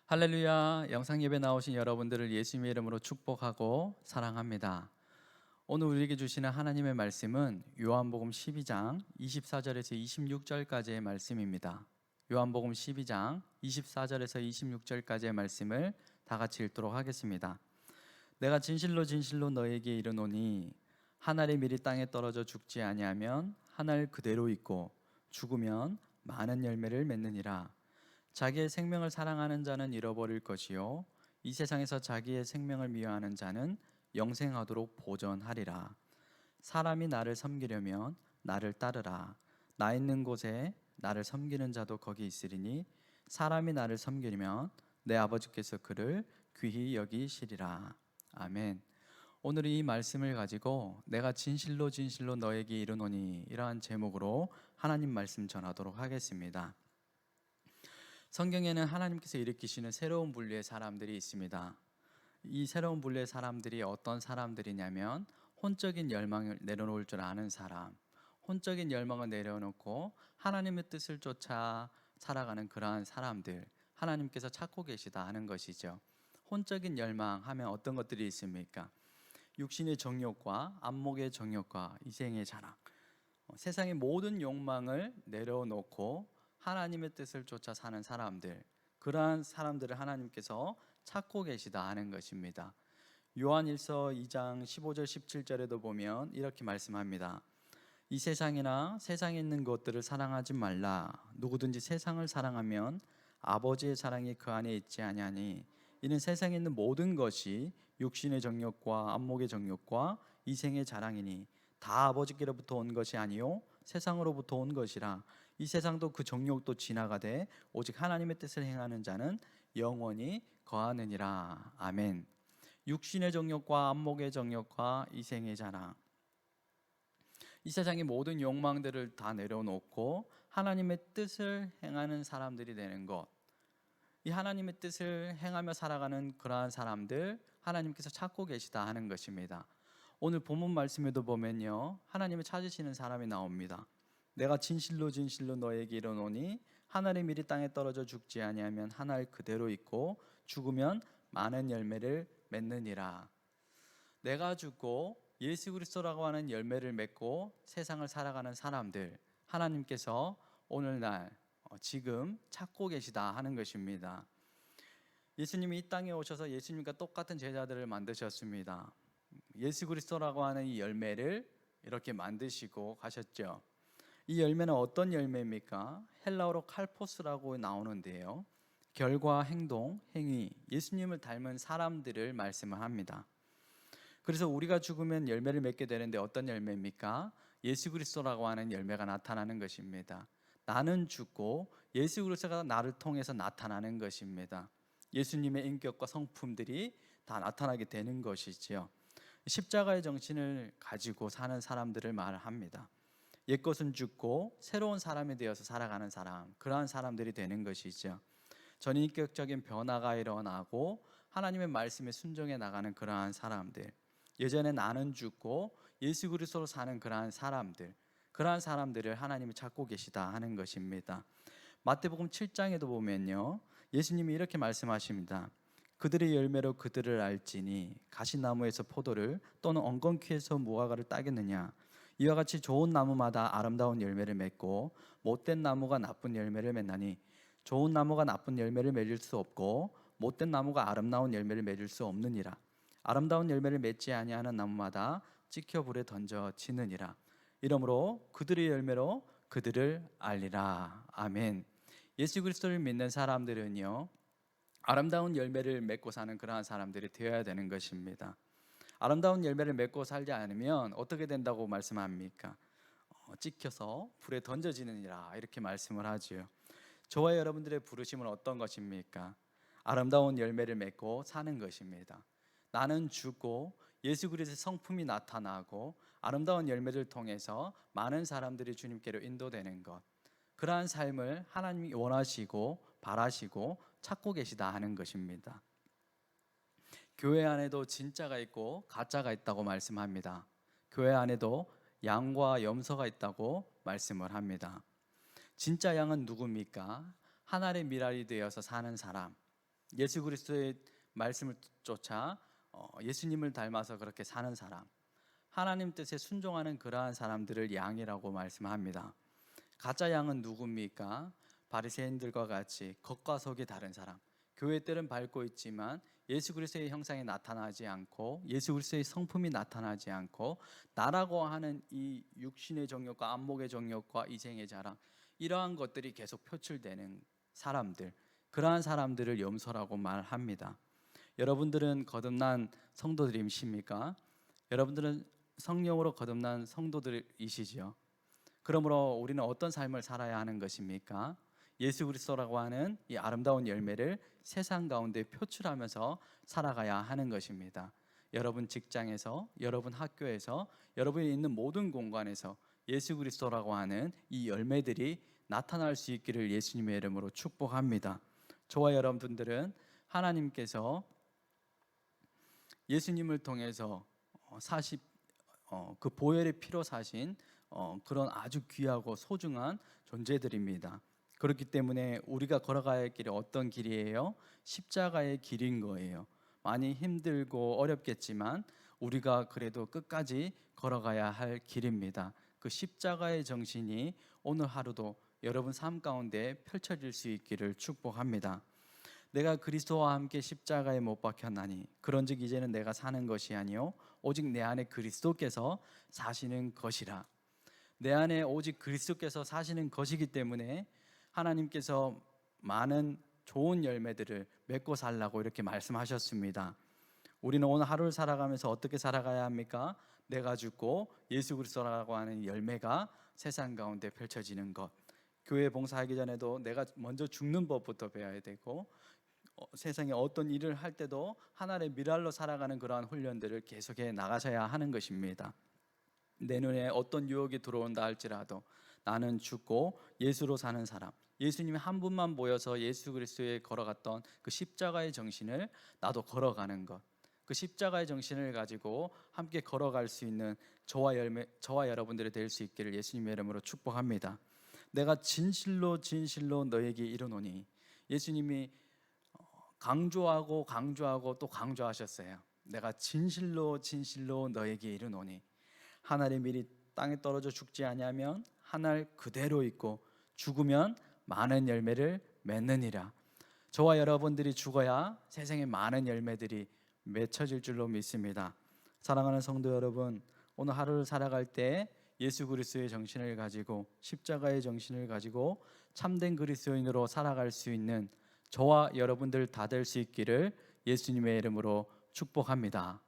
할렐루야, 영상 예배 나오신 여러분들을 예수님의 이름으로 축복하고 사랑합니다. 오늘 우리에게 주시는 하나님의 말씀은 요한복음 12장 24절에서 26절까지의 말씀입니다. 요한복음 12장 24절에서 26절까지의 말씀을 다 같이 읽도록 하겠습니다. 내가 진실로 진실로 너에게 이르노니 한 알의 밀이 땅에 떨어져 죽지 아니하면 한 알 그대로 있고 죽으면 많은 열매를 맺느니라. 자기의 생명을 사랑하는 자는 잃어버릴 것이요 이 세상에서 자기의 생명을 미워하는 자는 영생하도록 보존하리라. 사람이 나를 섬기려면 나를 따르라. 나 있는 곳에 나를 섬기는 자도 거기 있으리니 사람이 나를 섬기려면 내 아버지께서 그를 귀히 여기시리라. 아멘. 오늘 이 말씀을 가지고 내가 진실로 진실로 너에게 이르노니 이러한 제목으로 하나님 말씀 전하도록 하겠습니다. 성경에는 하나님께서 일으키시는 새로운 분류의 사람들이 있습니다. 이 새로운 분류의 사람들이 어떤 사람들이냐면 혼적인 열망을 내려놓을 줄 아는 사람, 혼적인 열망을 내려놓고 하나님의 뜻을 쫓아 살아가는 그러한 사람들, 하나님께서 찾고 계시다 하는 것이죠. 혼적인 열망하면 어떤 것들이 있습니까? 육신의 정욕과 안목의 정욕과 이생의 자랑, 세상의 모든 욕망을 내려놓고 하나님의 뜻을 쫓아 사는 사람들, 그러한 사람들을 하나님께서 찾고 계시다 하는 것입니다. 요한일서 2장 15절 17절에도 보면 이렇게 말씀합니다. 이 세상이나 세상에 있는 것들을 사랑하지 말라. 누구든지 세상을 사랑하면 아버지의 사랑이 그 안에 있지 아니하니 이는 세상에 있는 모든 것이 육신의 정욕과 안목의 정욕과 이생의 자랑이니 다 아버지께로부터 온 것이 아니요 세상으로부터 온 것이라. 이 세상도 그 정욕도 지나가되 오직 하나님의 뜻을 행하는 자는 영원히 거하느니라. 아멘. 육신의 정욕과 안목의 정욕과 이생의 자랑, 이 세상의 모든 욕망들을 다 내려놓고 하나님의 뜻을 행하는 사람들이 되는 것, 이 하나님의 뜻을 행하며 살아가는 그러한 사람들 하나님께서 찾고 계시다 하는 것입니다. 오늘 본문 말씀에도 보면요, 하나님을 찾으시는 사람이 나옵니다. 내가 진실로 진실로 너에게 이르노니 한 알의 밀이 땅에 떨어져 죽지 아니하면 한 알 그대로 있고 죽으면 많은 열매를 맺느니라. 내가 죽고 예수 그리스도라고 하는 열매를 맺고 세상을 살아가는 사람들 하나님께서 오늘날 지금 찾고 계시다 하는 것입니다. 예수님이 이 땅에 오셔서 예수님과 똑같은 제자들을 만드셨습니다. 예수 그리스도라고 하는 이 열매를 이렇게 만드시고 가셨죠. 이 열매는 어떤 열매입니까? 헬라어로 칼포스라고 나오는데요, 결과, 행동, 행위, 예수님을 닮은 사람들을 말씀을 합니다. 그래서 우리가 죽으면 열매를 맺게 되는데 어떤 열매입니까? 예수 그리스도라고 하는 열매가 나타나는 것입니다. 나는 죽고 예수 그리스도가 나를 통해서 나타나는 것입니다. 예수님의 인격과 성품들이 다 나타나게 되는 것이지요. 십자가의 정신을 가지고 사는 사람들을 말합니다. 옛것은 죽고 새로운 사람이 되어서 살아가는 사람, 그러한 사람들이 되는 것이죠. 전인격적인 변화가 일어나고 하나님의 말씀에 순종해 나가는 그러한 사람들, 예전에 나는 죽고 예수 그리스도로 사는 그러한 사람들, 그러한 사람들을 하나님이 찾고 계시다 하는 것입니다. 마태복음 7장에도 보면요, 예수님이 이렇게 말씀하십니다. 그들의 열매로 그들을 알지니 가시나무에서 포도를 또는 엉겅퀴에서 무화과를 따겠느냐. 이와 같이 좋은 나무마다 아름다운 열매를 맺고 못된 나무가 나쁜 열매를 맺나니 좋은 나무가 나쁜 열매를 맺을 수 없고 못된 나무가 아름다운 열매를 맺을 수 없느니라. 아름다운 열매를 맺지 아니하는 나무마다 찍혀 불에 던져지느니라. 이러므로 그들의 열매로 그들을 알리라. 아멘. 예수 그리스도를 믿는 사람들은요, 아름다운 열매를 맺고 사는 그러한 사람들이 되어야 되는 것입니다. 아름다운 열매를 맺고 살지 않으면 어떻게 된다고 말씀합니까? 찍혀서 불에 던져지느니라 이렇게 말씀을 하지요. 저와 여러분들의 부르심은 어떤 것입니까? 아름다운 열매를 맺고 사는 것입니다. 나는 죽고 예수 그리스도의 성품이 나타나고 아름다운 열매를 통해서 많은 사람들이 주님께로 인도되는 것, 그러한 삶을 하나님이 원하시고 바라시고 찾고 계시다 하는 것입니다. 교회 안에도 진짜가 있고 가짜가 있다고 말씀합니다. 교회 안에도 양과 염소가 있다고 말씀을 합니다. 진짜 양은 누굽니까? 하나님의 미랄이 되어서 사는 사람, 예수 그리스도의 말씀을 쫓아 예수님을 닮아서 그렇게 사는 사람, 하나님 뜻에 순종하는 그러한 사람들을 양이라고 말씀합니다. 가짜 양은 누굽니까? 바리새인들과 같이 겉과 속이 다른 사람, 교회 때는 밟고 있지만 예수 그리스도의 형상이 나타나지 않고 예수 그리스도의 성품이 나타나지 않고 나라고 하는 이 육신의 정욕과 안목의 정욕과 이생의 자랑, 이러한 것들이 계속 표출되는 사람들, 그러한 사람들을 염소라고 말합니다. 여러분들은 거듭난 성도들이십니까? 여러분들은 성령으로 거듭난 성도들이시지요. 그러므로 우리는 어떤 삶을 살아야 하는 것입니까? 예수 그리스도라고 하는 이 아름다운 열매를 세상 가운데 표출하면서 살아가야 하는 것입니다. 여러분 직장에서, 여러분 학교에서, 여러분이 있는 모든 공간에서 예수 그리스도라고 하는 이 열매들이 나타날 수 있기를 예수님의 이름으로 축복합니다. 저와 여러분들은 하나님께서 예수님을 통해서 그 보혈의 피로 사신 그런 아주 귀하고 소중한 존재들입니다. 그렇기 때문에 우리가 걸어가야 할 길이 어떤 길이에요? 십자가의 길인 거예요. 많이 힘들고 어렵겠지만 우리가 그래도 끝까지 걸어가야 할 길입니다. 그 십자가의 정신이 오늘 하루도 여러분 삶 가운데 펼쳐질 수 있기를 축복합니다. 내가 그리스도와 함께 십자가에 못 박혔나니 그런즉 이제는 내가 사는 것이 아니요 오직 내 안에 그리스도께서 사시는 것이라. 내 안에 오직 그리스도께서 사시는 것이기 때문에 하나님께서 많은 좋은 열매들을 맺고 살라고 이렇게 말씀하셨습니다. 우리는 오늘 하루를 살아가면서 어떻게 살아가야 합니까? 내가 죽고 예수 그리스도라고 하는 열매가 세상 가운데 펼쳐지는 것. 교회 봉사하기 전에도 내가 먼저 죽는 법부터 배워야 되고 세상에 어떤 일을 할 때도 하나의 미랄로 살아가는 그러한 훈련들을 계속해 나가셔야 하는 것입니다. 내 눈에 어떤 유혹이 들어온다 할지라도 나는 죽고 예수로 사는 사람, 예수님이 한 분만 모여서 예수 그리스도에 걸어갔던 그 십자가의 정신을 나도 걸어가는 것, 그 십자가의 정신을 가지고 함께 걸어갈 수 있는 저와 여러분들이 될 수 있기를 예수님의 이름으로 축복합니다. 내가 진실로 너에게 이르노니, 예수님이 강조하고 또 강조하셨어요. 내가 진실로 너에게 이르노니, 한 알의 밀이 땅에 떨어져 죽지 아니하면 한 알 그대로 있고 죽으면 많은 열매를 맺느니라. 저와 여러분들이 죽어야 세상에 많은 열매들이 맺혀질 줄로 믿습니다. 사랑하는 성도 여러분, 오늘 하루를 살아갈 때 예수 그리스도의 정신을 가지고 십자가의 정신을 가지고 참된 그리스도인으로 살아갈 수 있는 저와 여러분들 다 될 수 있기를 예수님의 이름으로 축복합니다.